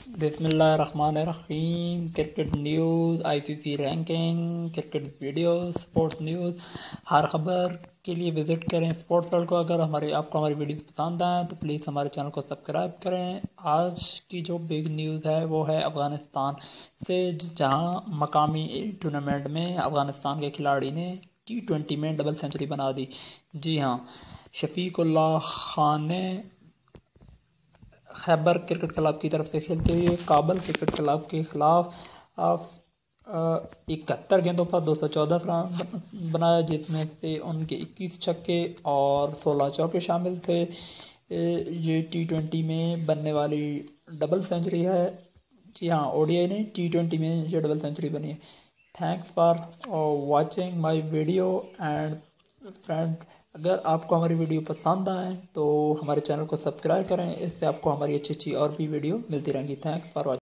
बिस्मिल्लाहिर्रहमानिर्रहीम। Cricket news, ICC ranking, cricket video, sports news, हर खबर के लिए विज़िट करें स्पोर्ट्स वर्ल्ड को। अगर आपको हमारी वीडियोस पसंद आए तो प्लीज़ हमारे चैनल को सब्सक्राइब करें। आज की जो बिग न्यूज़ है वो है अफ़गानिस्तान से, जहां मकामी टूर्नामेंट में अफ़गानिस्तान के खिलाड़ी ने T20 में डबल सेंचुरी बना दी। जी हाँ, शफीकुल्लाह खान ने खैबर क्रिकेट क्लब की तरफ से खेलते हुए काबल क्रिकेट क्लब के खिलाफ 71 गेंदों पर 214 रन बनाया, जिसमें से उनके 21 छक्के और 16 चौके शामिल थे। ये T20 में बनने वाली डबल सेंचुरी है। जी हाँ, ODI नहीं, T20 में ये डबल सेंचुरी बनी है। Thanks for watching my video and friend. अगर आपको हमारी वीडियो पसंद आए तो हमारे चैनल को सब्सक्राइब करें, इससे आपको हमारी अच्छी अच्छी और भी वीडियो मिलती रहेंगी। Thanks for watching.